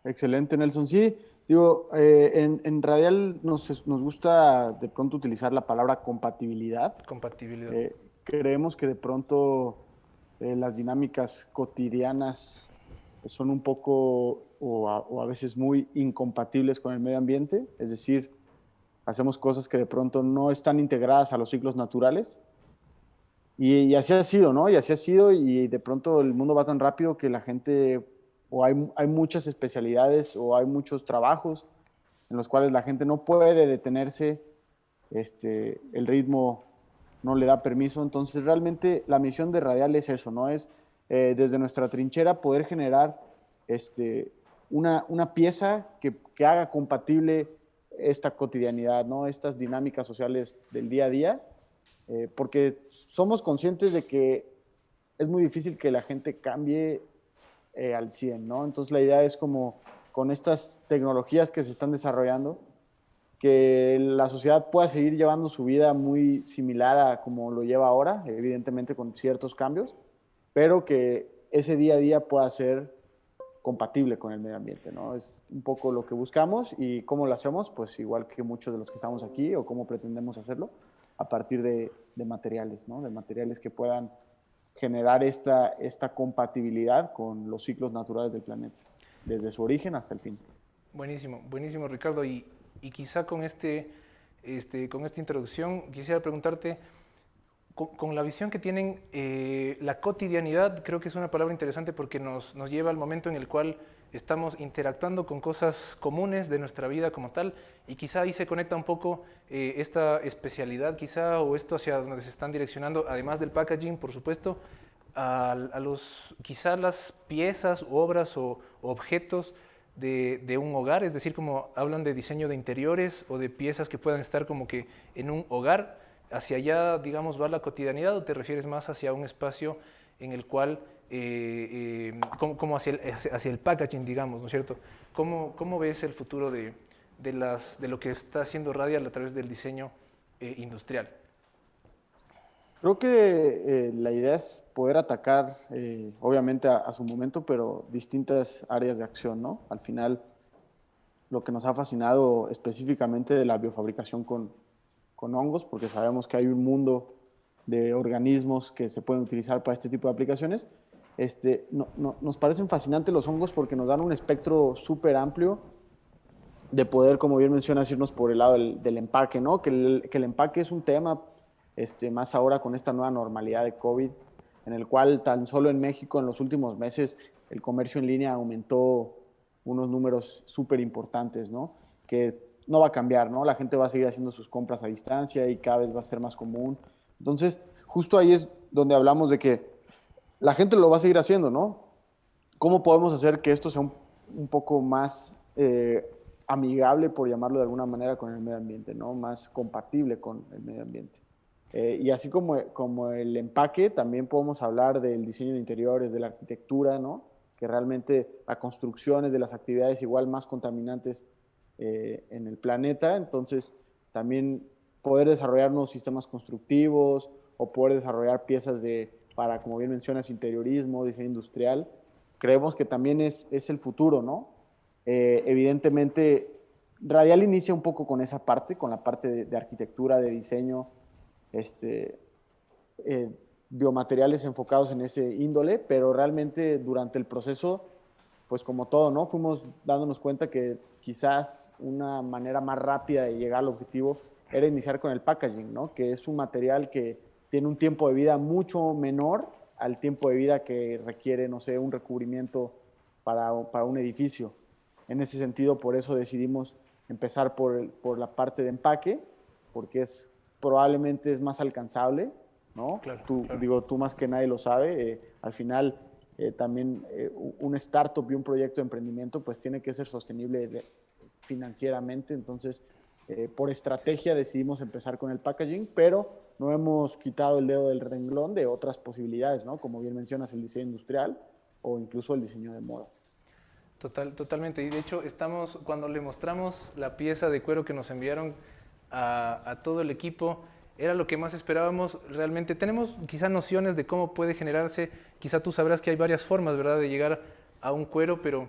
Excelente, Nelson. Sí, digo, en Radial nos gusta de pronto utilizar la palabra compatibilidad. Compatibilidad. Eh, Creemos que de pronto las dinámicas cotidianas son un poco o a veces muy incompatibles con el medio ambiente, es decir, hacemos cosas que de pronto no están integradas a los ciclos naturales. Y así ha sido, ¿no? Y así ha sido, y de pronto el mundo va tan rápido que la gente, o hay muchas especialidades, o hay muchos trabajos en los cuales la gente no puede detenerse, el ritmo no le da permiso. Entonces, realmente la misión de Radial es eso, ¿no? Es desde nuestra trinchera poder generar una pieza que haga compatible esta cotidianidad, ¿no? Estas dinámicas sociales del día a día, porque somos conscientes de que es muy difícil que la gente cambie al 100, ¿no? Entonces la idea es como con estas tecnologías que se están desarrollando, que la sociedad pueda seguir llevando su vida muy similar a como lo lleva ahora, evidentemente con ciertos cambios, pero que ese día a día pueda ser compatible con el medio ambiente, ¿no? Es un poco lo que buscamos y cómo lo hacemos, pues igual que muchos de los que estamos aquí o cómo pretendemos hacerlo, a partir de materiales, ¿no? De materiales que puedan generar esta compatibilidad con los ciclos naturales del planeta, desde su origen hasta el fin. Buenísimo, buenísimo Ricardo. Y quizá con, con esta introducción quisiera preguntarte, con la visión que tienen, la cotidianidad creo que es una palabra interesante porque nos lleva al momento en el cual estamos interactuando con cosas comunes de nuestra vida como tal, y quizá ahí se conecta un poco esta especialidad quizá, o esto hacia donde se están direccionando, además del packaging, por supuesto, a los, quizá las piezas, obras o objetos de un hogar, es decir, como hablan de diseño de interiores o de piezas que puedan estar como que en un hogar. ¿Hacia allá, digamos, va la cotidianidad, o te refieres más hacia un espacio en el cual, como hacia el packaging, digamos, ¿no es cierto? ¿Cómo ves el futuro de lo que está haciendo Radial a través del diseño industrial? Creo que la idea es poder atacar, obviamente a su momento, pero distintas áreas de acción, ¿no? Al final, lo que nos ha fascinado específicamente de la biofabricación con hongos, porque sabemos que hay un mundo de organismos que se pueden utilizar para este tipo de aplicaciones. Nos parecen fascinantes los hongos porque nos dan un espectro súper amplio de poder, como bien mencionas, irnos por el lado del empaque, ¿no? Que el empaque es un tema, más ahora con esta nueva normalidad de COVID, en el cual tan solo en México en los últimos meses el comercio en línea aumentó unos números súper importantes, ¿no? Que no va a cambiar, ¿no? La gente va a seguir haciendo sus compras a distancia y cada vez va a ser más común. Entonces, justo ahí es donde hablamos de que la gente lo va a seguir haciendo, ¿no? ¿Cómo podemos hacer que esto sea un poco más amigable, por llamarlo de alguna manera, con el medio ambiente, ¿no? Más compatible con el medio ambiente? Y así como el empaque, también podemos hablar del diseño de interiores, de la arquitectura, ¿no? Que realmente la construcción es de las actividades igual más contaminantes en el planeta. Entonces, también poder desarrollar nuevos sistemas constructivos o poder desarrollar piezas para, como bien mencionas, interiorismo, diseño industrial, creemos que también es el futuro, ¿no? Evidentemente, Radial inicia un poco con esa parte, con la parte de arquitectura, de diseño, este, eh, biomateriales enfocados en ese índole, pero realmente durante el proceso, pues como todo, ¿no? Fuimos dándonos cuenta que quizás una manera más rápida de llegar al objetivo era iniciar con el packaging, ¿no? Que es un material que tiene un tiempo de vida mucho menor al tiempo de vida que requiere, no sé, un recubrimiento para un edificio. En ese sentido, por eso decidimos empezar por la parte de empaque, porque probablemente es más alcanzable, ¿no? Claro, claro. Tú más que nadie lo sabe, al final también un startup y un proyecto de emprendimiento pues tiene que ser sostenible financieramente, entonces por estrategia decidimos empezar con el packaging, pero no hemos quitado el dedo del renglón de otras posibilidades, ¿no? Como bien mencionas, el diseño industrial o incluso el diseño de modas. Totalmente. Y de hecho, cuando le mostramos la pieza de cuero que nos enviaron a todo el equipo, era lo que más esperábamos. Realmente tenemos quizá nociones de cómo puede generarse, quizá tú sabrás que hay varias formas, ¿verdad?, de llegar a un cuero, pero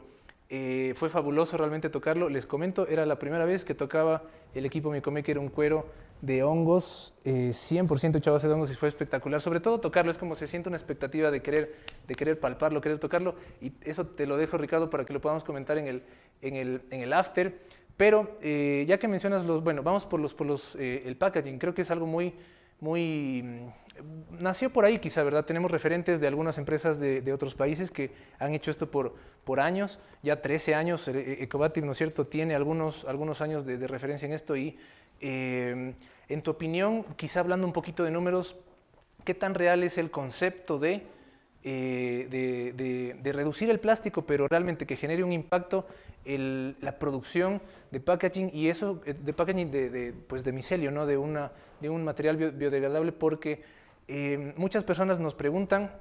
Fue fabuloso realmente tocarlo. Les comento, era la primera vez que tocaba el equipo Mycomaker un cuero de hongos, 100% hecho a base de hongos, y fue espectacular. Sobre todo tocarlo, es como se siente una expectativa de querer palparlo, querer tocarlo, y eso te lo dejo, Ricardo, para que lo podamos comentar en el after. Pero ya que mencionas bueno, vamos por el packaging. Creo que es algo nació por ahí quizá, ¿verdad? Tenemos referentes de algunas empresas de otros países que han hecho esto por años, ya 13 años. Ecovative, ¿no es cierto?, tiene algunos años de referencia en esto. Y en tu opinión, quizá hablando un poquito de números, ¿qué tan real es el concepto de reducir el plástico, pero realmente que genere un impacto la producción de packaging, y eso de packaging pues de micelio, ¿no?, de un material biodegradable? Porque muchas personas nos preguntan,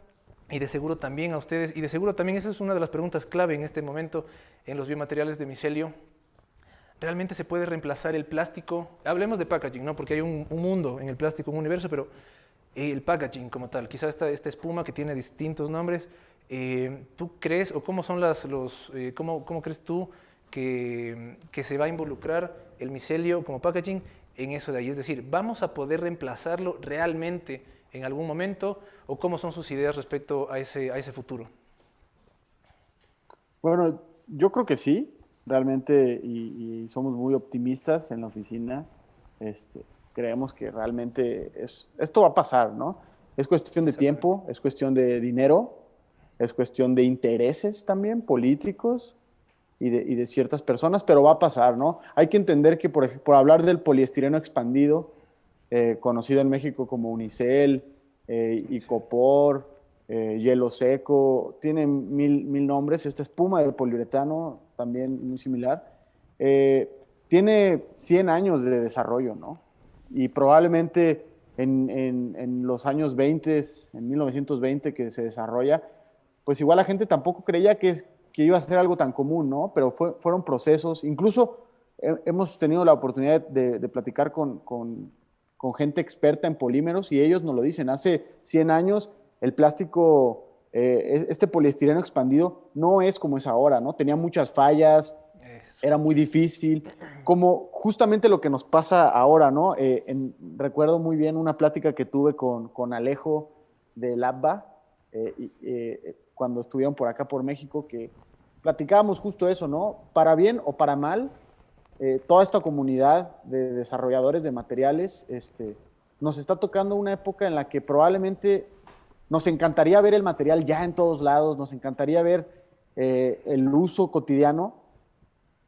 y de seguro también a ustedes, y de seguro también esa es una de las preguntas clave en este momento en los biomateriales de micelio: ¿realmente se puede reemplazar el plástico? Hablemos de packaging, ¿no?, porque hay un mundo en el plástico, un universo, pero el packaging como tal, quizá esta espuma que tiene distintos nombres, ¿tú crees, o cómo son cómo crees tú que se va a involucrar el micelio como packaging en eso de ahí? Es decir, ¿vamos a poder reemplazarlo realmente en algún momento, o cómo son sus ideas respecto a ese futuro? Bueno, yo creo que sí, realmente, y somos muy optimistas en la oficina. Creemos que realmente esto va a pasar, ¿no? Es cuestión de tiempo, es cuestión de dinero, es cuestión de intereses también políticos y de ciertas personas, pero va a pasar, ¿no? Hay que entender que, por hablar del poliestireno expandido, conocido en México como Unicel, Icopor, hielo seco, tienen mil nombres. Esta espuma de poliuretano, también muy similar, tiene 100 años de desarrollo, ¿no? Y probablemente en los años 20, en 1920 que se desarrolla, pues igual la gente tampoco creía que iba a ser algo tan común, ¿no? Pero fueron procesos. Incluso hemos tenido la oportunidad de platicar con gente experta en polímeros, y ellos nos lo dicen. Hace 100 años el plástico, este poliestireno expandido, no es como es ahora, ¿no? Tenía muchas fallas, era muy difícil, como justamente lo que nos pasa ahora, ¿no? Recuerdo muy bien una plática que tuve con Alejo de Labba, cuando estuvieron por acá, por México, que platicábamos justo eso, ¿no? Para bien o para mal, toda esta comunidad de desarrolladores de materiales, nos está tocando una época en la que probablemente nos encantaría ver el material ya en todos lados, nos encantaría ver el uso cotidiano,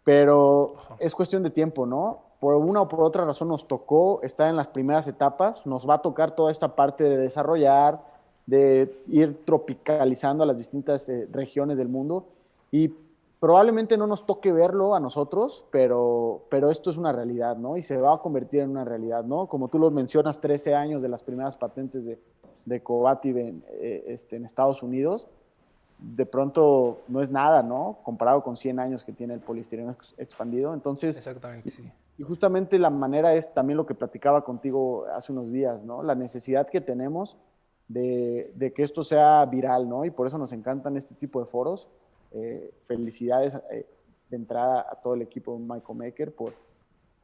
pero es cuestión de tiempo, ¿no? Por una o por otra razón nos tocó estar en las primeras etapas, nos va a tocar toda esta parte de desarrollar, de ir tropicalizando a las distintas regiones del mundo, y probablemente no nos toque verlo a nosotros, pero esto es una realidad, ¿no? Y se va a convertir en una realidad, ¿no? Como tú lo mencionas, 13 años de las primeras patentes de Ecovative en Estados Unidos, de pronto no es nada, ¿no? Comparado con 100 años que tiene el poliestireno expandido. Entonces, exactamente, sí. Y justamente la manera es también lo que platicaba contigo hace unos días, ¿no? La necesidad que tenemos de que esto sea viral, ¿no? Y por eso nos encantan este tipo de foros. Felicidades de entrada a todo el equipo de Mycomaker por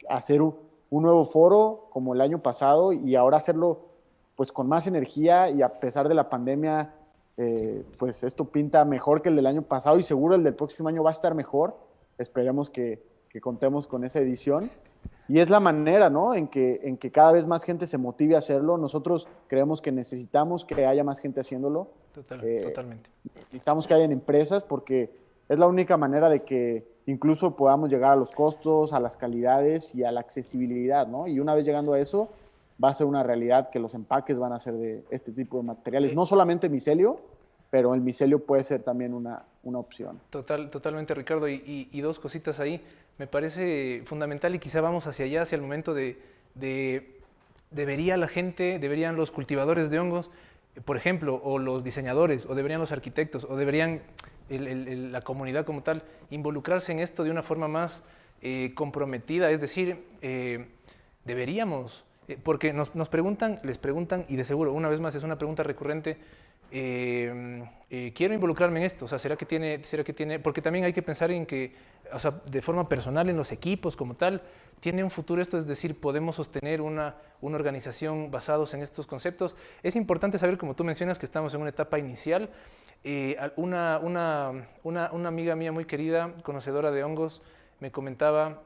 hacer un nuevo foro como el año pasado, y ahora hacerlo pues con más energía, y a pesar de la pandemia, pues esto pinta mejor que el del año pasado, y seguro el del próximo año va a estar mejor. Esperemos que contemos con esa edición. Y es la manera, ¿no?, en que cada vez más gente se motive a hacerlo. Nosotros creemos que necesitamos que haya más gente haciéndolo. Totalmente. Necesitamos que haya empresas, porque es la única manera de que incluso podamos llegar a los costos, a las calidades y a la accesibilidad, ¿no? Y una vez llegando a eso, va a ser una realidad que los empaques van a ser de este tipo de materiales. No solamente micelio, pero el micelio puede ser también una opción. Totalmente, Ricardo. Y dos cositas ahí. Me parece fundamental, y quizá vamos hacia allá, hacia el momento deberían los cultivadores de hongos, por ejemplo, o los diseñadores, o deberían los arquitectos, o deberían la comunidad como tal, involucrarse en esto de una forma más comprometida. Es decir, deberíamos, porque les preguntan, y de seguro, una vez más, es una pregunta recurrente: quiero involucrarme en esto? O sea, será que tiene, porque también hay que pensar en que, o sea, de forma personal en los equipos como tal, tiene un futuro esto, es decir, podemos sostener una organización basados en estos conceptos. Es importante saber, como tú mencionas, que estamos en una etapa inicial. Una amiga mía muy querida, conocedora de hongos, me comentaba,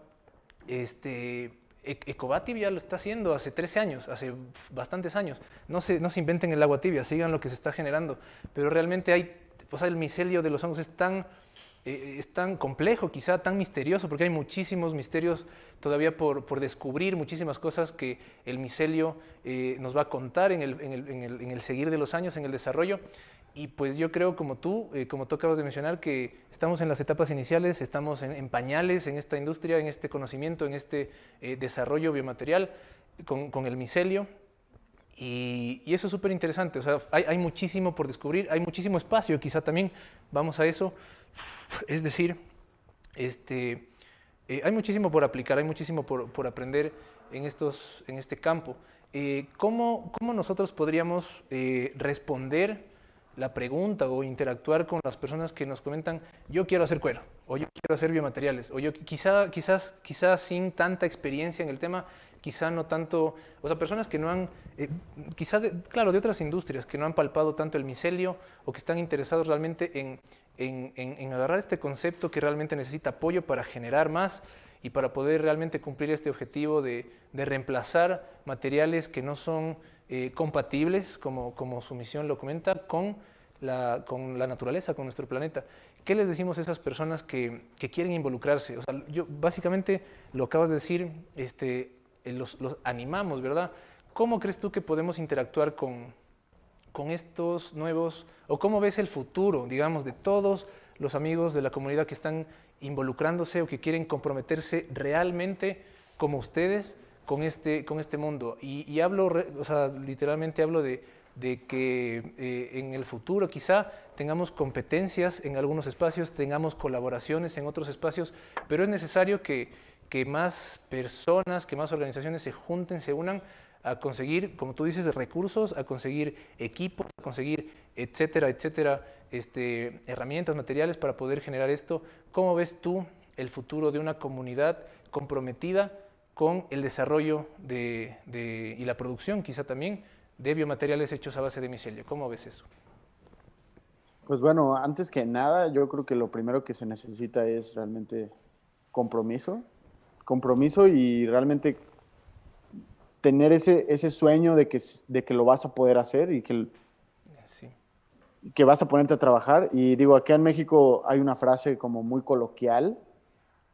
Ecova Tibia lo está haciendo hace 13 años, hace bastantes años. No se inventen el agua tibia, sigan lo que se está generando. Pero realmente hay, o sea, el micelio de los hongos es tan complejo, quizá tan misterioso, porque hay muchísimos misterios todavía por descubrir, muchísimas cosas que el micelio nos va a contar en el seguir de los años, en el desarrollo. Y pues yo creo, como tú acabas de mencionar, que estamos en las etapas iniciales, estamos en pañales en esta industria, en este conocimiento, en este desarrollo biomaterial con el micelio. Y eso es súper interesante, o sea, hay muchísimo por descubrir, hay muchísimo espacio, quizá también vamos a eso. Es decir, hay muchísimo por aplicar, hay muchísimo por aprender en este campo. ¿Cómo nosotros podríamos responder la pregunta o interactuar con las personas que nos comentan, yo quiero hacer cuero, o yo quiero hacer biomateriales, o yo quizás sin tanta experiencia en el tema, quizá no tanto, o sea, personas que no han, claro, de otras industrias, que no han palpado tanto el micelio o que están interesados realmente en agarrar este concepto que realmente necesita apoyo para generar más y para poder realmente cumplir este objetivo de reemplazar materiales que no son compatibles, como su misión lo comenta, con la naturaleza, con nuestro planeta. ¿Qué les decimos a esas personas que quieren involucrarse? O sea, yo básicamente lo acabas de decir, los animamos, ¿verdad? ¿Cómo crees tú que podemos interactuar con estos nuevos, o cómo ves el futuro, digamos, de todos los amigos de la comunidad que están involucrándose o que quieren comprometerse realmente como ustedes con este mundo? Y hablo, o sea, literalmente hablo de que en el futuro quizá tengamos competencias en algunos espacios, tengamos colaboraciones en otros espacios, pero es necesario que más personas, que más organizaciones se junten, se unan a conseguir, como tú dices, recursos, a conseguir equipos, a conseguir, etcétera, etcétera, herramientas, materiales para poder generar esto. ¿Cómo ves tú el futuro de una comunidad comprometida con el desarrollo y la producción, quizá también, de biomateriales hechos a base de micelio? ¿Cómo ves eso? Pues bueno, antes que nada, yo creo que lo primero que se necesita es realmente compromiso, compromiso y realmente tener ese sueño de que lo vas a poder hacer y Sí. que vas a ponerte a trabajar. Y digo, acá en México hay una frase como muy coloquial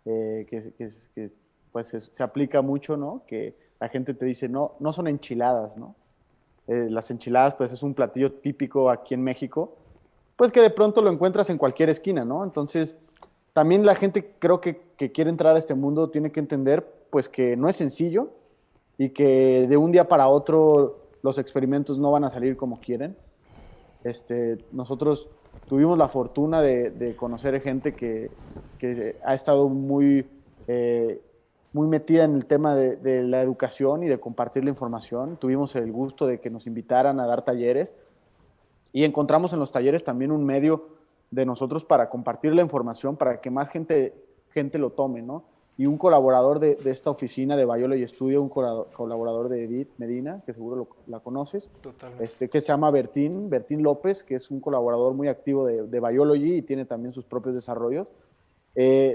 que pues se aplica mucho, ¿no? Que la gente te dice, no, no son enchiladas, ¿no? Las enchiladas, pues es un platillo típico aquí en México, pues que de pronto lo encuentras en cualquier esquina, ¿no? Entonces, también la gente creo que quiere entrar a este mundo tiene que entender, pues que no es sencillo y que de un día para otro los experimentos no van a salir como quieren. Nosotros tuvimos la fortuna de conocer gente que ha estado muy metida en el tema de la educación y de compartir la información. Tuvimos el gusto de que nos invitaran a dar talleres y encontramos en los talleres también un medio de nosotros para compartir la información, para que más gente lo tome, ¿no? Y un colaborador de esta oficina de Biology Studio, un colaborador de Edith Medina, que seguro la conoces, Totalmente. que se llama Bertín López, que es un colaborador muy activo de Biology y tiene también sus propios desarrollos.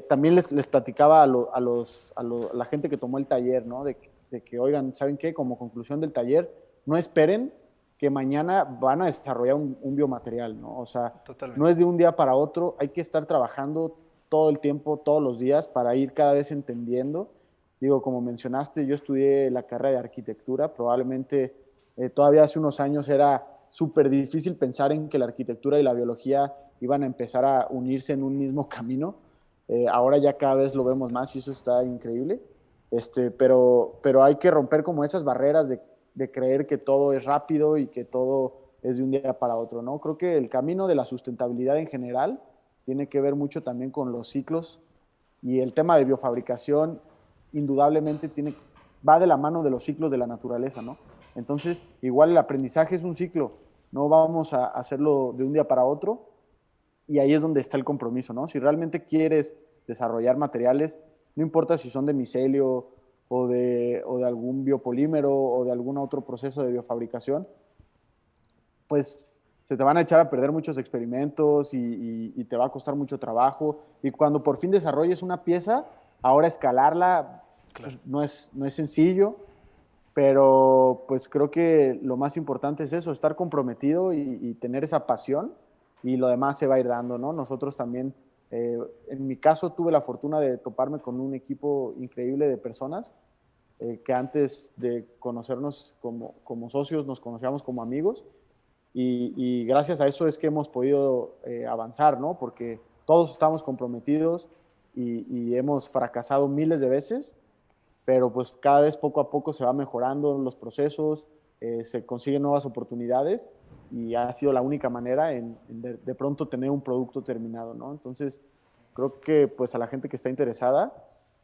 También les platicaba a la gente que tomó el taller, ¿no? De que, oigan, ¿saben qué? Como conclusión del taller, no esperen que mañana van a desarrollar un biomaterial, ¿no? O sea, no Totalmente. es de un día para otro, hay que estar trabajando todo el tiempo, todos los días, para ir cada vez entendiendo. Digo, como mencionaste, yo estudié la carrera de arquitectura, probablemente todavía hace unos años era súper difícil pensar en que la arquitectura y la biología iban a empezar a unirse en un mismo camino. Ahora ya cada vez lo vemos más y eso está increíble. Pero hay que romper como esas barreras de creer que todo es rápido y que todo es de un día para otro, ¿no? Creo que el camino de la sustentabilidad en general tiene que ver mucho también con los ciclos y el tema de biofabricación indudablemente va de la mano de los ciclos de la naturaleza, ¿no? Entonces, igual el aprendizaje es un ciclo no vamos a hacerlo de un día para otro, y ahí es donde está el compromiso, ¿no? Si realmente quieres desarrollar materiales, no importa si son de micelio o de algún biopolímero o de algún otro proceso de biofabricación, pues se te van a echar a perder muchos experimentos y te va a costar mucho trabajo. Y cuando por fin desarrolles una pieza, ahora escalarla Claro. pues, no es sencillo, pero pues creo que lo más importante es eso, estar comprometido y tener esa pasión y lo demás se va a ir dando, ¿no? Nosotros también, en mi caso, tuve la fortuna de toparme con un equipo increíble de personas que antes de conocernos como socios nos conocíamos como amigos y gracias a eso es que hemos podido avanzar, ¿no? Porque todos estamos comprometidos y hemos fracasado miles de veces, pero pues cada vez poco a poco se va mejorando los procesos, se consiguen nuevas oportunidades y ha sido la única manera en de pronto tener un producto terminado, ¿no? Entonces, creo que pues a la gente que está interesada,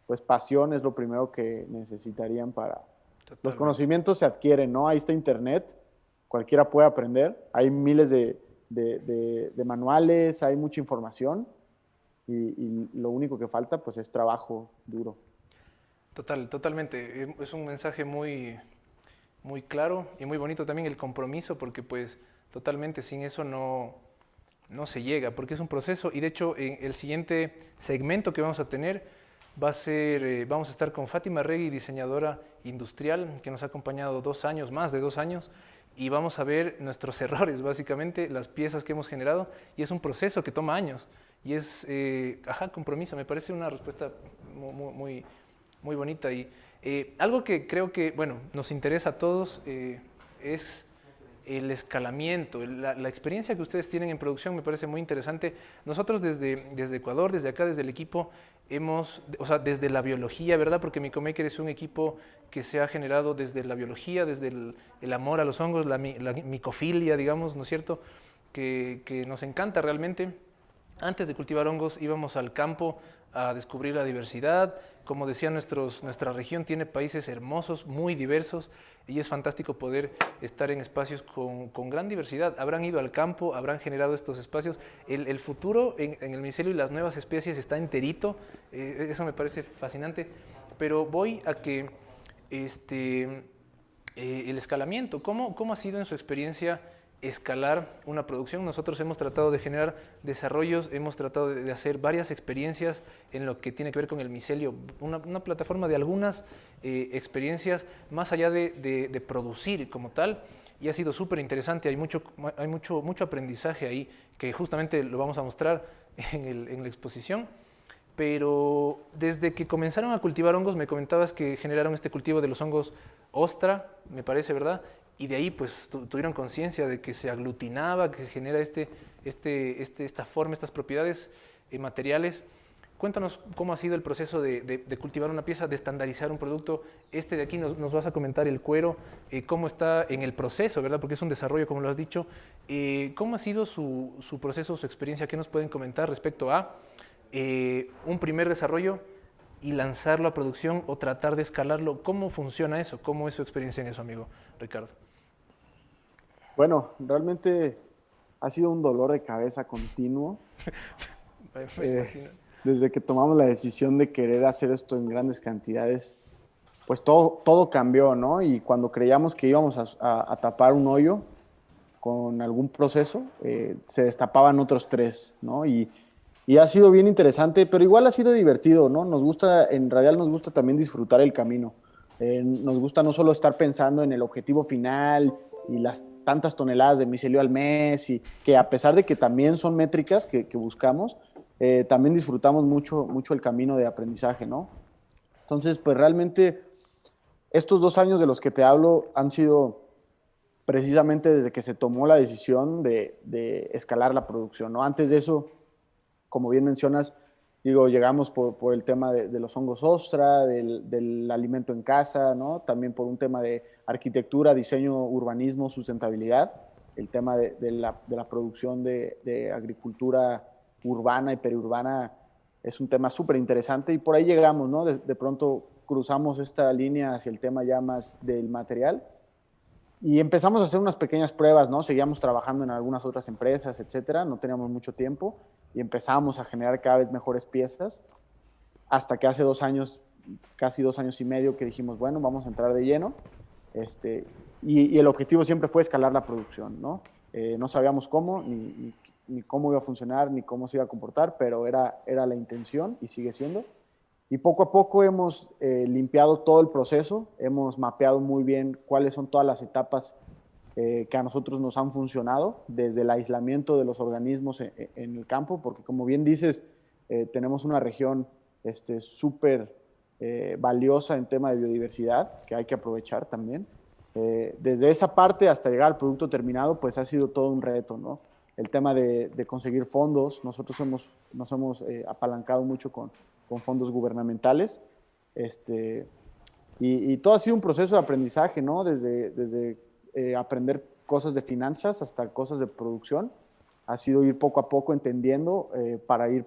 pues pasión es lo primero que necesitarían para... Los Totalmente. conocimientos se adquieren, ¿no? Ahí está Internet, cualquiera puede aprender, hay miles de manuales, hay mucha información y lo único que falta pues es trabajo duro. Totalmente. Es un mensaje muy claro y muy bonito también el compromiso, porque pues totalmente sin eso no se llega, porque es un proceso. Y de hecho, en el siguiente segmento que vamos a tener va a ser, vamos a estar con Fátima Regui, diseñadora industrial, que nos ha acompañado 2 años, más de 2 años, y vamos a ver nuestros errores, básicamente, las piezas que hemos generado, y es un proceso que toma años. Y es, compromiso, me parece una respuesta muy, muy bonita. Y algo que creo que, bueno, nos interesa a todos es el escalamiento, la experiencia que ustedes tienen en producción me parece muy interesante. Nosotros desde Ecuador, desde acá, desde el equipo, hemos, o sea, desde la biología, ¿verdad? Porque Micomaker es un equipo que se ha generado desde la biología, desde el amor a los hongos, la micofilia, digamos, ¿no es cierto? Que nos encanta realmente. Antes de cultivar hongos íbamos al campo a descubrir la diversidad. Como decía, nuestra región tiene países hermosos, muy diversos, y es fantástico poder estar en espacios con gran diversidad. Habrán ido al campo, habrán generado estos espacios. El futuro en el micelio y las nuevas especies está enterito. Eso me parece fascinante. Pero voy a que el escalamiento, ¿cómo ha sido en su experiencia escalar una producción? Nosotros hemos tratado de generar desarrollos, hemos tratado de hacer varias experiencias en lo que tiene que ver con el micelio, una plataforma de algunas experiencias más allá de producir como tal, y ha sido súper interesante, hay mucho aprendizaje ahí que justamente lo vamos a mostrar en la exposición. Pero desde que comenzaron a cultivar hongos, me comentabas que generaron este cultivo de los hongos ostra, me parece, ¿verdad? Y de ahí pues tuvieron conciencia de que se aglutinaba, que se genera esta forma, estas propiedades materiales. Cuéntanos cómo ha sido el proceso de cultivar una pieza, de estandarizar un producto. Este de aquí nos vas a comentar el cuero, cómo está en el proceso, ¿verdad? Porque es un desarrollo, como lo has dicho. ¿Cómo ha sido su proceso, su experiencia? ¿Qué nos pueden comentar respecto a un primer desarrollo y lanzarlo a producción o tratar de escalarlo? ¿Cómo funciona eso? ¿Cómo es su experiencia en eso, amigo Ricardo? Bueno, realmente ha sido un dolor de cabeza continuo. Me Eh, imagino. Desde que tomamos la decisión de querer hacer esto en grandes cantidades, pues todo cambió, ¿no? Y cuando creíamos que íbamos a tapar un hoyo con algún proceso, se destapaban otros tres, ¿no? Y ha sido bien interesante, pero igual ha sido divertido, ¿no? Nos gusta, en Radial nos gusta también disfrutar el camino. Nos gusta no solo estar pensando en el objetivo final y las tantas toneladas de micelio al mes, y que a pesar de que también son métricas que buscamos, también disfrutamos mucho el camino de aprendizaje, ¿no? Entonces, pues realmente estos 2 años de los que te hablo han sido precisamente desde que se tomó la decisión de escalar la producción, ¿no? Antes de eso, como bien mencionas, digo, llegamos por el tema de los hongos ostra, del alimento en casa, ¿no? También por un tema de arquitectura, diseño, urbanismo, sustentabilidad, el tema de la producción de agricultura urbana y periurbana es un tema súper interesante y por ahí llegamos, ¿no? De pronto cruzamos esta línea hacia el tema ya más del material Y empezamos a hacer unas pequeñas pruebas, ¿no? Seguíamos trabajando en algunas otras empresas, etcétera. No teníamos mucho tiempo y empezamos a generar cada vez mejores piezas hasta que hace 2 años, casi 2 años y medio, que dijimos, bueno, vamos a entrar de lleno. Y el objetivo siempre fue escalar la producción, ¿no? No sabíamos cómo, ni cómo iba a funcionar, ni cómo se iba a comportar, pero era la intención y sigue siendo. Y poco a poco hemos limpiado todo el proceso, hemos mapeado muy bien cuáles son todas las etapas que a nosotros nos han funcionado, desde el aislamiento de los organismos en el campo, porque como bien dices, tenemos una región súper valiosa en tema de biodiversidad, que hay que aprovechar también. Desde esa parte hasta llegar al producto terminado, pues ha sido todo un reto, ¿no? El tema de conseguir fondos, nosotros nos hemos apalancado mucho con fondos gubernamentales, y todo ha sido un proceso de aprendizaje, ¿no? Desde aprender cosas de finanzas hasta cosas de producción. Ha sido ir poco a poco entendiendo para ir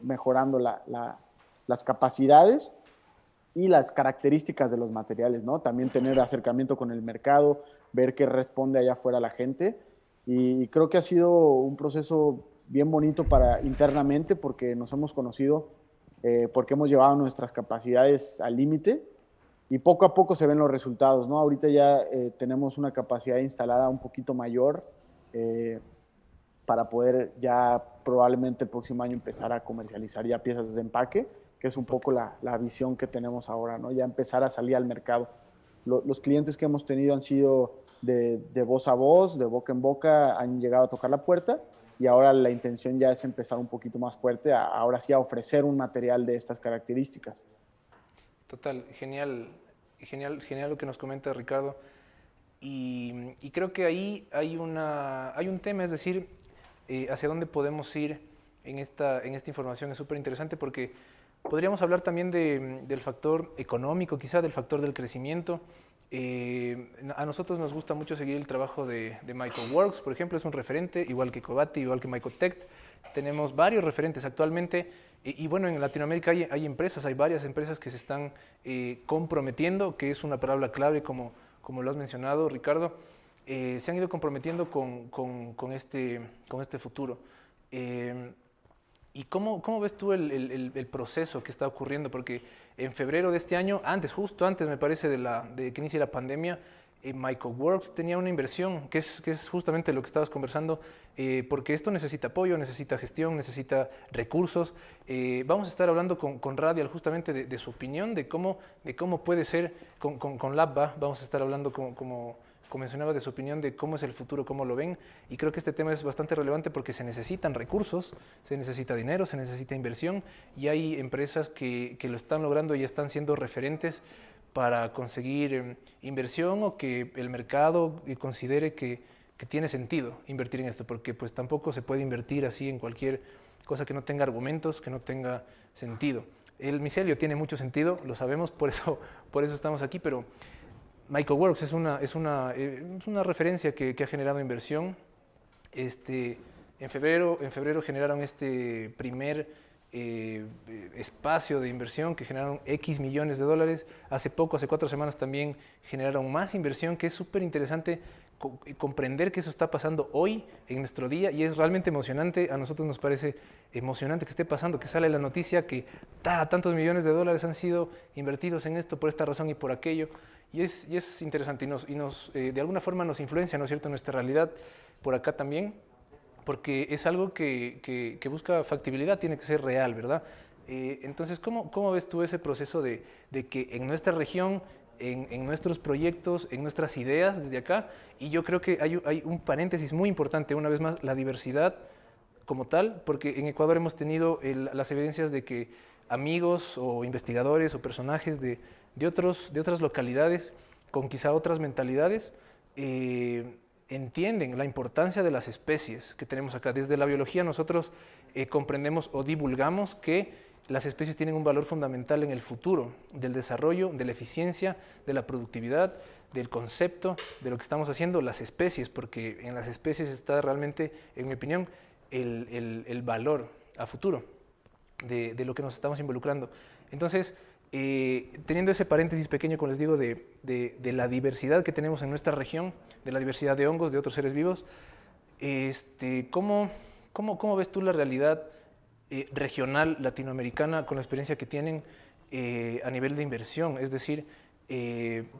mejorando las capacidades y las características de los materiales, ¿no? También tener acercamiento con el mercado, ver qué responde allá afuera la gente. Y creo que ha sido un proceso bien bonito para internamente porque nos hemos conocido, porque hemos llevado nuestras capacidades al límite y poco a poco se ven los resultados, ¿no? Ahorita ya tenemos una capacidad instalada un poquito mayor eh, para poder ya probablemente el próximo año empezar a comercializar ya piezas de empaque, que es un poco la visión que tenemos ahora, ¿no? Ya empezar a salir al mercado. Los clientes que hemos tenido han sido de voz a voz, de boca en boca, han llegado a tocar la puerta y ahora la intención ya es empezar un poquito más fuerte, ahora sí a ofrecer un material de estas características. Total, genial, genial, genial lo que nos comenta Ricardo. Y creo que ahí hay un tema, es decir, hacia dónde podemos ir en esta información es súper interesante porque podríamos hablar también del factor económico, quizá del factor del crecimiento. A nosotros nos gusta mucho seguir el trabajo de MycoWorks, por ejemplo, es un referente, igual que Cobati, igual que Mycotect. Tenemos varios referentes actualmente y bueno, en Latinoamérica hay empresas, hay varias empresas que se están comprometiendo, que es una palabra clave como lo has mencionado, Ricardo, se han ido comprometiendo con este futuro. ¿Y cómo ves tú el proceso que está ocurriendo? Porque en febrero de este año, justo antes me parece de que inicie la pandemia, MycoWorks tenía una inversión, que es justamente lo que estabas conversando, porque esto necesita apoyo, necesita gestión, necesita recursos. Vamos a estar hablando con Radial justamente de su opinión, de cómo puede ser, con Labba, vamos a estar hablando como mencionaba, de su opinión de cómo es el futuro, cómo lo ven, y creo que este tema es bastante relevante porque se necesitan recursos, se necesita dinero, se necesita inversión, y hay empresas que lo están logrando y están siendo referentes para conseguir inversión o que el mercado considere que tiene sentido invertir en esto, porque pues tampoco se puede invertir así en cualquier cosa que no tenga argumentos, que no tenga sentido. El micelio tiene mucho sentido, lo sabemos, por eso estamos aquí, pero MycoWorks es una referencia que ha generado inversión. En febrero generaron este primer espacio de inversión que generaron X millones de dólares. Hace 4 semanas también generaron más inversión, que es súper interesante comprender que eso está pasando hoy en nuestro día y es realmente emocionante. A nosotros nos parece emocionante que esté pasando, que sale la noticia que tantos millones de dólares han sido invertidos en esto por esta razón y por aquello. Y es interesante y de alguna forma nos influencia, ¿no es cierto?, nuestra realidad por acá también, porque es algo que busca factibilidad, tiene que ser real, ¿verdad? Entonces, ¿cómo ves tú ese proceso de que en nuestra región, en nuestros proyectos, en nuestras ideas desde acá, y yo creo que hay un paréntesis muy importante, una vez más, la diversidad como tal, porque en Ecuador hemos tenido las evidencias de que amigos o investigadores o personajes de otras localidades con quizá otras mentalidades entienden la importancia de las especies que tenemos acá. Desde la biología nosotros comprendemos o divulgamos que las especies tienen un valor fundamental en el futuro del desarrollo, de la eficiencia, de la productividad, del concepto, de lo que estamos haciendo, las especies, porque en las especies está realmente, en mi opinión, el valor a futuro de lo que nos estamos involucrando. Entonces, teniendo ese paréntesis pequeño, como les digo, de la diversidad que tenemos en nuestra región, de la diversidad de hongos, de otros seres vivos, ¿cómo ves tú la realidad regional latinoamericana con la experiencia que tienen a nivel de inversión? Es decir,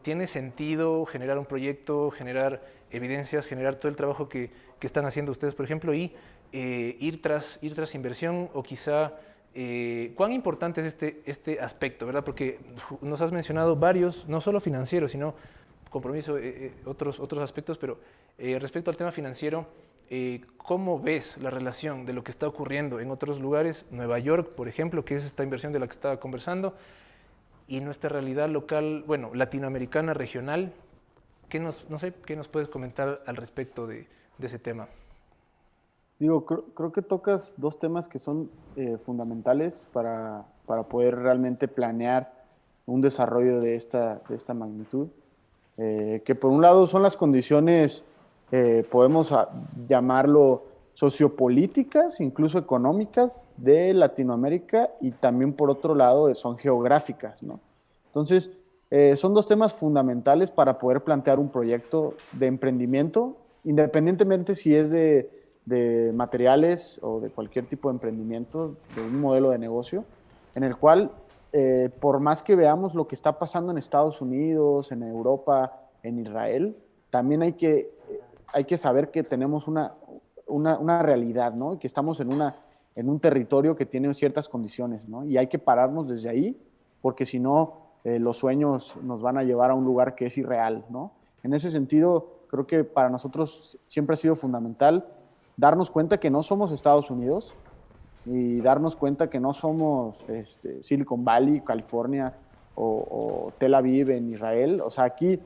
¿tiene sentido generar un proyecto, generar evidencias, generar todo el trabajo que están haciendo ustedes, por ejemplo, y ir tras inversión o quizá... ¿cuán importante es este aspecto, verdad? Porque nos has mencionado varios, no solo financieros, sino compromiso, otros aspectos, pero respecto al tema financiero, ¿cómo ves la relación de lo que está ocurriendo en otros lugares, Nueva York, por ejemplo, que es esta inversión de la que estaba conversando, y nuestra realidad local, bueno, latinoamericana, regional? No sé, ¿qué nos puedes comentar al respecto de ese tema? Digo, creo que tocas dos temas que son fundamentales para poder realmente planear un desarrollo de esta magnitud. Que por un lado son las condiciones, podemos llamarlo sociopolíticas, incluso económicas de Latinoamérica, y también por otro lado son geográficas, ¿no? Entonces, son dos temas fundamentales para poder plantear un proyecto de emprendimiento, independientemente si es de materiales o de cualquier tipo de emprendimiento, de un modelo de negocio, en el cual por más que veamos lo que está pasando en Estados Unidos, en Europa, en Israel, también hay que saber que tenemos una realidad, ¿no? Y que estamos en un territorio que tiene ciertas condiciones, ¿no? Y hay que pararnos desde ahí, porque si no, los sueños nos van a llevar a un lugar que es irreal, ¿no? En ese sentido, creo que para nosotros siempre ha sido fundamental darnos cuenta que no somos Estados Unidos, y darnos cuenta que no somos Silicon Valley, California o Tel Aviv en Israel. O sea, aquí,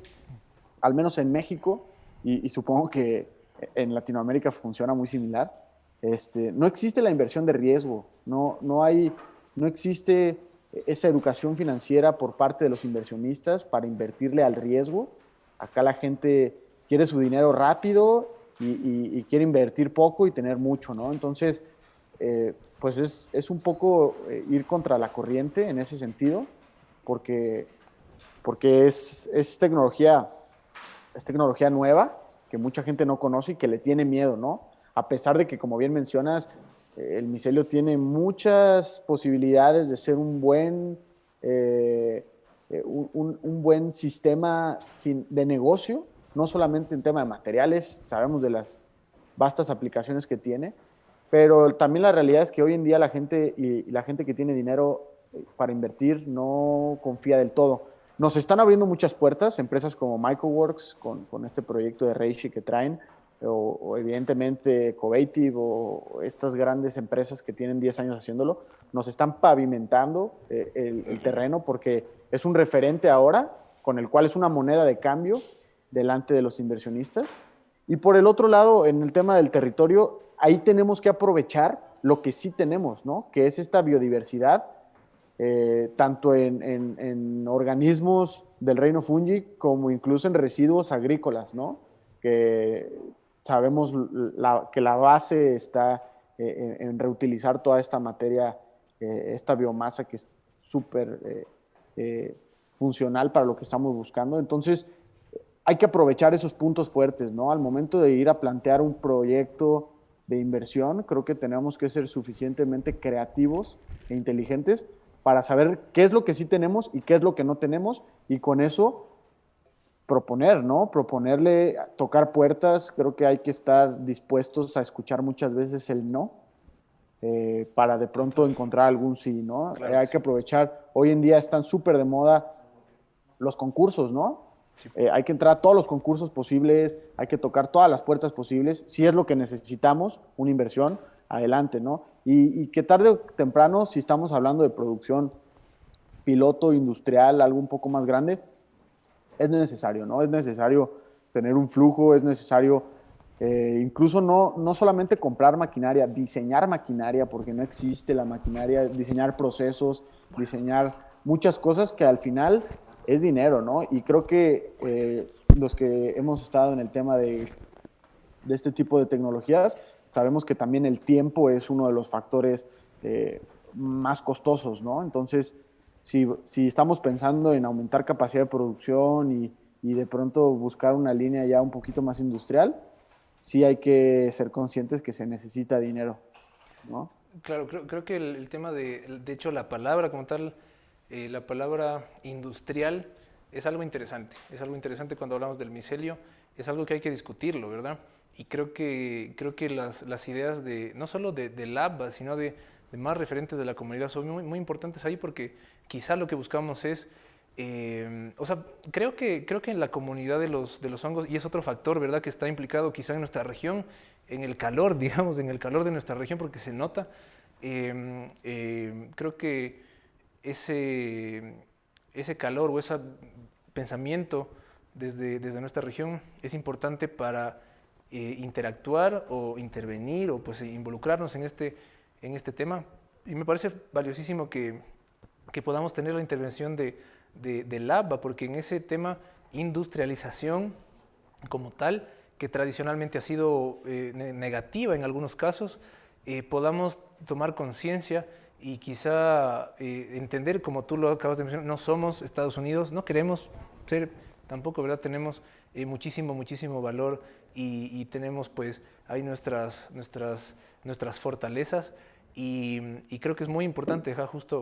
al menos en México, y supongo que en Latinoamérica funciona muy similar, no existe la inversión de riesgo, no existe esa educación financiera por parte de los inversionistas para invertirle al riesgo. Acá la gente quiere su dinero rápido y quiere invertir poco y tener mucho, ¿no? Entonces, pues es un poco ir contra la corriente en ese sentido, porque, porque es tecnología nueva que mucha gente no conoce y que le tiene miedo, ¿no? A pesar de que, como bien mencionas, el micelio tiene muchas posibilidades de ser un buen sistema de negocio, no solamente en tema de materiales, sabemos de las vastas aplicaciones que tiene, pero también la realidad es que hoy en día la gente y la gente que tiene dinero para invertir no confía del todo. Nos están abriendo muchas puertas, empresas como Microworks, con este proyecto de Reishi que traen, o evidentemente Covative, o estas grandes empresas que tienen 10 años haciéndolo, nos están pavimentando el terreno porque es un referente ahora, con el cual es una moneda de cambio delante de los inversionistas. Y por el otro lado, en el tema del territorio, ahí tenemos que aprovechar lo que sí tenemos, ¿no? Que es esta biodiversidad, tanto en organismos del reino fungi como incluso en residuos agrícolas, ¿no? Que sabemos que la base está en reutilizar toda esta materia, esta biomasa que es súper funcional para lo que estamos buscando. Entonces, hay que aprovechar esos puntos fuertes, ¿no? Al momento de ir a plantear un proyecto de inversión, creo que tenemos que ser suficientemente creativos e inteligentes para saber qué es lo que sí tenemos y qué es lo que no tenemos, y con eso proponer, ¿no? Proponerle, tocar puertas. Creo que hay que estar dispuestos a escuchar muchas veces el no, para de pronto encontrar algún sí, ¿no? Claro que Hay que sí. aprovechar. Hoy en día están súper de moda los concursos, ¿no? Sí. Hay que entrar a todos los concursos posibles, hay que tocar todas las puertas posibles. Si es lo que necesitamos, una inversión, adelante, ¿no? Y que tarde o temprano, si estamos hablando de producción piloto industrial, algo un poco más grande, es necesario, ¿no? Es necesario tener un flujo, es necesario incluso no solamente comprar maquinaria, diseñar maquinaria, porque no existe la maquinaria, diseñar procesos, diseñar muchas cosas que al final es dinero, ¿no? Y creo que los que hemos estado en el tema de este tipo de tecnologías, sabemos que también el tiempo es uno de los factores más costosos, ¿no? Entonces, si estamos pensando en aumentar capacidad de producción y de pronto buscar una línea ya un poquito más industrial, sí hay que ser conscientes que se necesita dinero, ¿no? Claro, creo que el tema de hecho, la palabra como tal, la palabra industrial es algo interesante cuando hablamos del micelio, es algo que hay que discutirlo, ¿verdad? Y creo que las ideas de, no solo de Lab, sino de más referentes de la comunidad son muy importantes ahí porque quizá lo que buscamos es, o sea, creo que en la comunidad de los hongos, y es otro factor, ¿verdad?, que está implicado quizá en nuestra región, en el calor, digamos, en el calor de nuestra región, porque se nota. Creo que ese, ese calor o ese pensamiento desde nuestra región es importante para interactuar o intervenir o pues involucrarnos en este tema. Y me parece valiosísimo que podamos tener la intervención de LABA, porque en ese tema industrialización como tal, que tradicionalmente ha sido negativa en algunos casos, podamos tomar conciencia y quizá entender, como tú lo acabas de mencionar, no somos Estados Unidos, no queremos ser tampoco, ¿verdad? Tenemos muchísimo valor y tenemos pues ahí nuestras fortalezas y creo que es muy importante,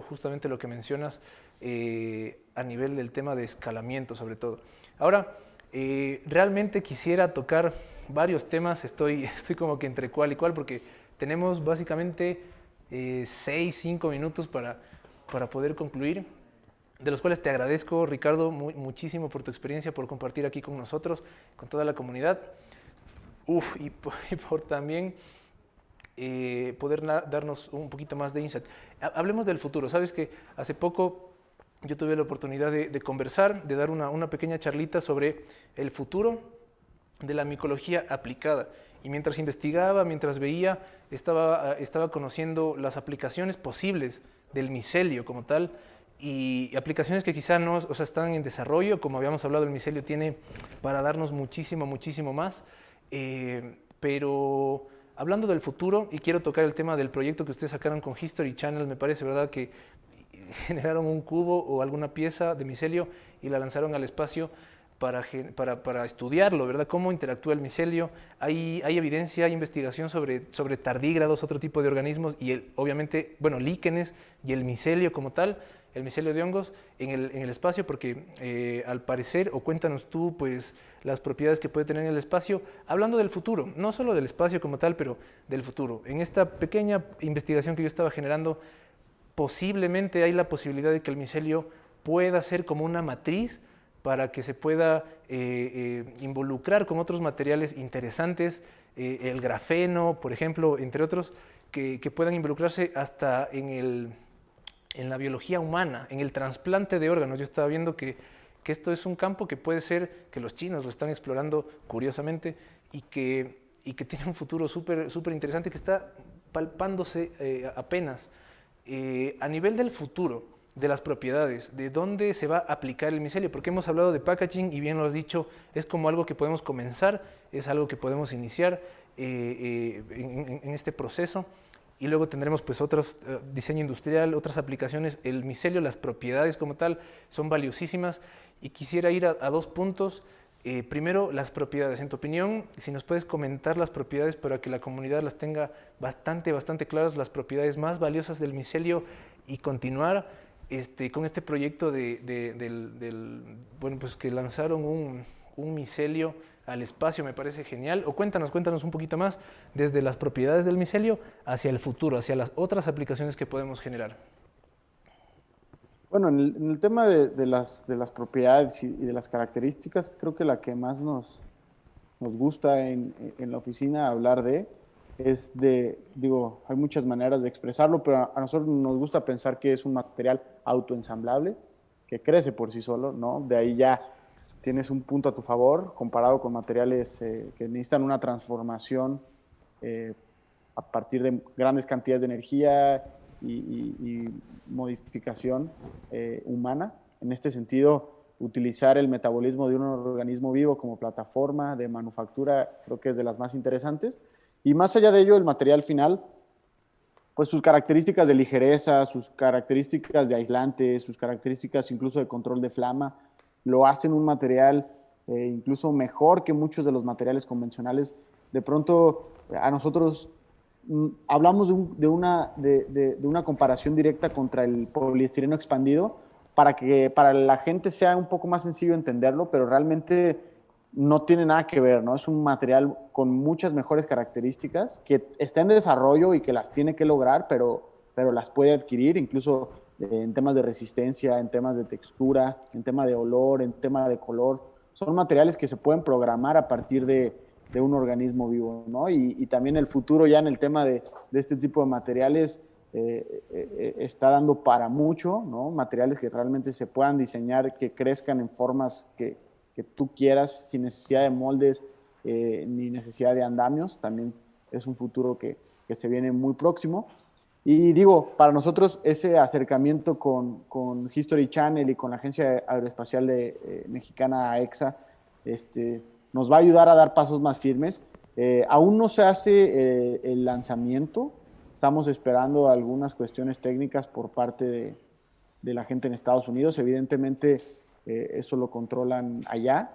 justamente lo que mencionas a nivel del tema de escalamiento sobre todo. Ahora, realmente quisiera tocar varios temas, estoy como que entre cuál y cuál porque tenemos básicamente 5 minutos para poder concluir, de los cuales te agradezco, Ricardo, muchísimo por tu experiencia, por compartir aquí con nosotros, con toda la comunidad. Y por también poder darnos un poquito más de insight. Hablemos del futuro. Sabes que hace poco yo tuve la oportunidad de conversar, de dar una pequeña charlita sobre el futuro de la micología aplicada. Y mientras investigaba, mientras veía, estaba conociendo las aplicaciones posibles del micelio como tal, y aplicaciones que quizá no, o sea, están en desarrollo, como habíamos hablado, el micelio tiene para darnos muchísimo más, pero hablando del futuro, y quiero tocar el tema del proyecto que ustedes sacaron con History Channel, me parece, ¿verdad?, que generaron un cubo o alguna pieza de micelio y la lanzaron al espacio para estudiarlo, ¿verdad? Cómo interactúa el micelio. Hay evidencia, hay investigación sobre tardígrados, otro tipo de organismos, y obviamente, bueno, líquenes y el micelio como tal, el micelio de hongos en el espacio, porque al parecer, o cuéntanos tú, pues, las propiedades que puede tener en el espacio, hablando del futuro, no solo del espacio como tal, pero del futuro. En esta pequeña investigación que yo estaba generando, posiblemente hay la posibilidad de que el micelio pueda ser como una matriz para que se pueda involucrar con otros materiales interesantes, el grafeno, por ejemplo, entre otros, que puedan involucrarse hasta en la biología humana, en el trasplante de órganos. Yo estaba viendo que esto es un campo que puede ser, que los chinos lo están explorando curiosamente y que tiene un futuro súper interesante que está palpándose apenas. A nivel del futuro, de las propiedades, de dónde se va a aplicar el micelio, porque hemos hablado de packaging y bien lo has dicho, es como algo que podemos comenzar, es algo que podemos iniciar en este proceso y luego tendremos pues otros, diseño industrial, otras aplicaciones. El micelio, las propiedades como tal son valiosísimas y quisiera ir a 2 puntos. Primero, las propiedades. En tu opinión, si nos puedes comentar las propiedades para que la comunidad las tenga bastante claras, las propiedades más valiosas del micelio y continuar con este proyecto bueno, pues que lanzaron un micelio al espacio, me parece genial. O cuéntanos un poquito más desde las propiedades del micelio hacia el futuro, hacia las otras aplicaciones que podemos generar. Bueno, en el tema de las propiedades y de las características, creo que la que más nos gusta en la oficina hablar es digo, hay muchas maneras de expresarlo, pero a nosotros nos gusta pensar que es un material autoensamblable, que crece por sí solo, ¿no? De ahí ya tienes un punto a tu favor comparado con materiales que necesitan una transformación eh, a partir de grandes cantidades de energía y modificación humana. En este sentido, utilizar el metabolismo de un organismo vivo como plataforma de manufactura creo que es de las más interesantes. Y más allá de ello, el material final pues sus características de ligereza, sus características de aislante, sus características incluso de control de flama, lo hacen un material incluso mejor que muchos de los materiales convencionales. De pronto a nosotros hablamos de una comparación directa contra el poliestireno expandido para que para la gente sea un poco más sencillo entenderlo, pero realmente no tiene nada que ver, ¿no? Es un material con muchas mejores características que está en desarrollo y que las tiene que lograr, pero las puede adquirir, incluso en temas de resistencia, en temas de textura, en tema de olor, en tema de color. Son materiales que se pueden programar a partir de un organismo vivo, ¿no? Y también el futuro ya en el tema de este tipo de materiales está dando para mucho, ¿no? Materiales que realmente se puedan diseñar, que crezcan en formas que tú quieras, sin necesidad de moldes ni necesidad de andamios. También es un futuro que se viene muy próximo. Y digo, para nosotros ese acercamiento con History Channel y con la Agencia Aeroespacial Mexicana AEXA, nos va a ayudar a dar pasos más firmes. Aún no se hace el lanzamiento. Estamos esperando algunas cuestiones técnicas por parte de la gente en Estados Unidos. Evidentemente, eso lo controlan allá.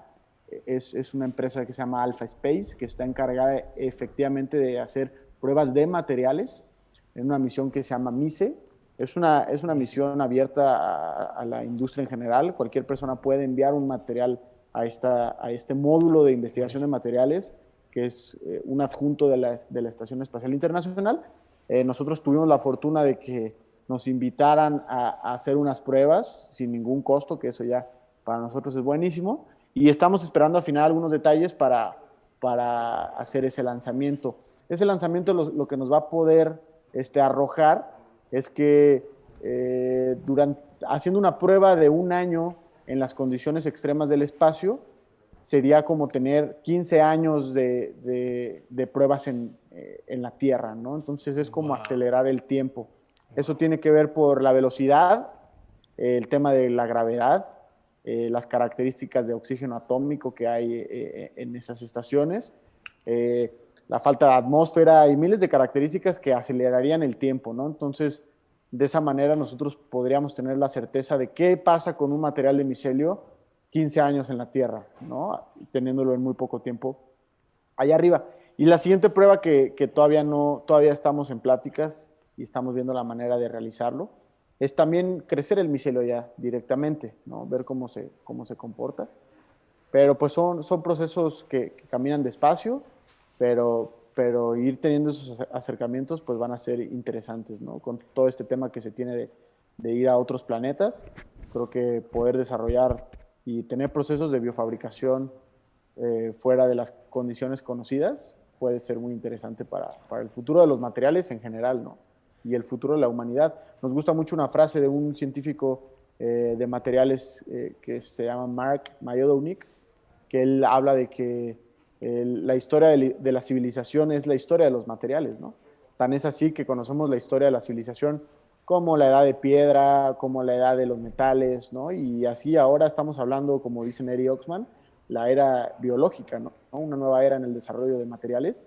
Es una empresa que se llama Alpha Space, que está encargada efectivamente de hacer pruebas de materiales en una misión que se llama MICE. Es una misión abierta a la industria en general. Cualquier persona puede enviar un material a este módulo de investigación de materiales, que es un adjunto de la Estación Espacial Internacional. Nosotros tuvimos la fortuna de que nos invitaran a hacer unas pruebas sin ningún costo, que eso ya para nosotros es buenísimo, y estamos esperando afinar algunos detalles para hacer ese lanzamiento. Ese lanzamiento lo que nos va a poder arrojar es que haciendo una prueba de un año en las condiciones extremas del espacio, sería como tener 15 años de pruebas en la Tierra, ¿no? Entonces es como acelerar el tiempo. Eso tiene que ver por la velocidad, el tema de la gravedad, las características de oxígeno atómico que hay en esas estaciones, la falta de atmósfera y miles de características que acelerarían el tiempo, ¿no? Entonces, de esa manera nosotros podríamos tener la certeza de qué pasa con un material de micelio 15 años en la Tierra, ¿no? Teniéndolo en muy poco tiempo allá arriba. Y la siguiente prueba que todavía estamos en pláticas y estamos viendo la manera de realizarlo, es también crecer el micelio ya directamente, ¿no? Ver cómo se comporta. Pero pues son procesos que caminan despacio, pero ir teniendo esos acercamientos pues van a ser interesantes, ¿no? Con todo este tema que se tiene de ir a otros planetas, creo que poder desarrollar y tener procesos de biofabricación fuera de las condiciones conocidas puede ser muy interesante para el futuro de los materiales en general, ¿no? Y el futuro de la humanidad. Nos gusta mucho una frase de un científico de materiales que se llama Mark Mayodownik, que él habla de que la historia de la civilización es la historia de los materiales, ¿no? Tan es así que conocemos la historia de la civilización como la edad de piedra, como la edad de los metales, ¿no? Y así ahora estamos hablando, como dice Neri Oxman, la era biológica, ¿no? Una nueva era en el desarrollo de materiales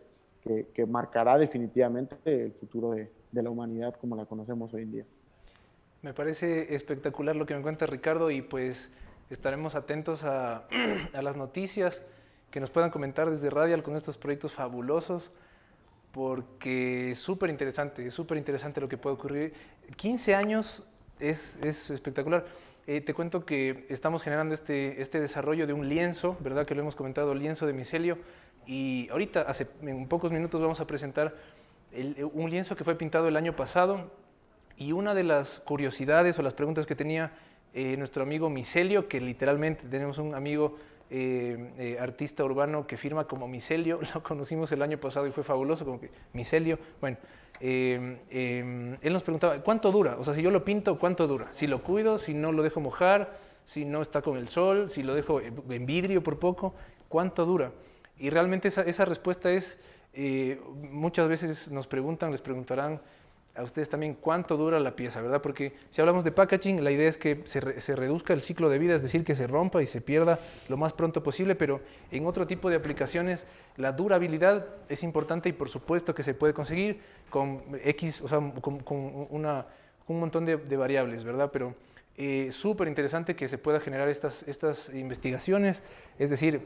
que marcará definitivamente el futuro de la humanidad como la conocemos hoy en día. Me parece espectacular lo que me cuenta Ricardo y pues estaremos atentos a las noticias que nos puedan comentar desde Radial con estos proyectos fabulosos, porque es súper interesante lo que puede ocurrir. 15 años es espectacular. Te cuento que estamos generando este desarrollo de un lienzo, ¿verdad? Que lo hemos comentado, lienzo de micelio, y ahorita, en pocos minutos, vamos a presentar un lienzo que fue pintado el año pasado, y una de las curiosidades o las preguntas que tenía nuestro amigo Micelio, que literalmente tenemos un amigo artista urbano que firma como Micelio, lo conocimos el año pasado y fue fabuloso, como que Micelio, bueno, él nos preguntaba, ¿cuánto dura? O sea, si yo lo pinto, ¿cuánto dura? Si lo cuido, si no lo dejo mojar, si no está con el sol, si lo dejo en vidrio por poco, ¿cuánto dura? Y realmente esa respuesta es, muchas veces nos preguntan, les preguntarán, a ustedes también cuánto dura la pieza, ¿verdad? Porque si hablamos de packaging, la idea es que se reduzca el ciclo de vida, es decir, que se rompa y se pierda lo más pronto posible, pero en otro tipo de aplicaciones la durabilidad es importante y por supuesto que se puede conseguir con X, o sea, con un montón de variables, ¿verdad? Pero súper interesante que se pueda generar estas investigaciones, es decir,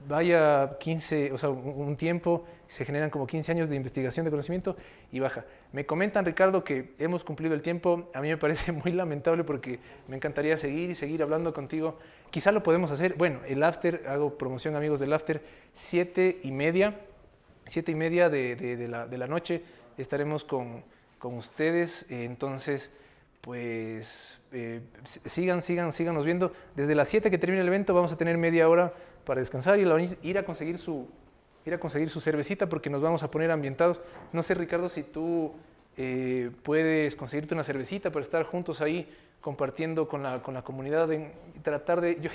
vaya 15, o sea, un tiempo, se generan como 15 años de investigación de conocimiento y baja. Me comentan, Ricardo, que hemos cumplido el tiempo. A mí me parece muy lamentable porque me encantaría seguir y seguir hablando contigo. Quizá lo podemos hacer. Bueno, el after, hago promoción, amigos del after, 7:30, 7:30 de la noche estaremos con ustedes. Entonces, pues síganos viendo. Desde las 7 que termine el evento vamos a tener media hora para descansar y ir a conseguir su cervecita porque nos vamos a poner ambientados. No sé, Ricardo, si tú puedes conseguirte una cervecita para estar juntos ahí compartiendo con la comunidad, tratar de... Yo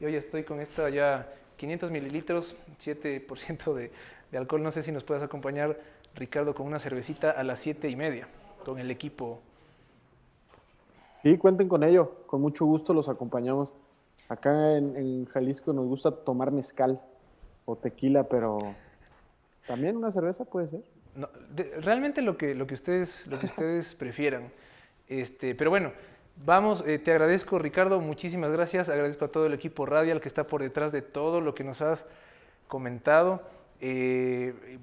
ya estoy con esta ya 500 mililitros, 7% de alcohol. No sé si nos puedas acompañar, Ricardo, con una cervecita a las 7:30 con el equipo. Sí, cuenten con ello. Con mucho gusto los acompañamos. Acá en Jalisco nos gusta tomar mezcal o tequila, pero también una cerveza puede ser. No, realmente lo que ustedes prefieran. Pero bueno, vamos, te agradezco, Ricardo, muchísimas gracias. Agradezco a todo el equipo Radial que está por detrás de todo lo que nos has comentado.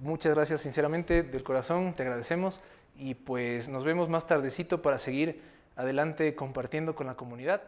Muchas gracias, sinceramente, del corazón, te agradecemos. Y pues nos vemos más tardecito para seguir adelante compartiendo con la comunidad.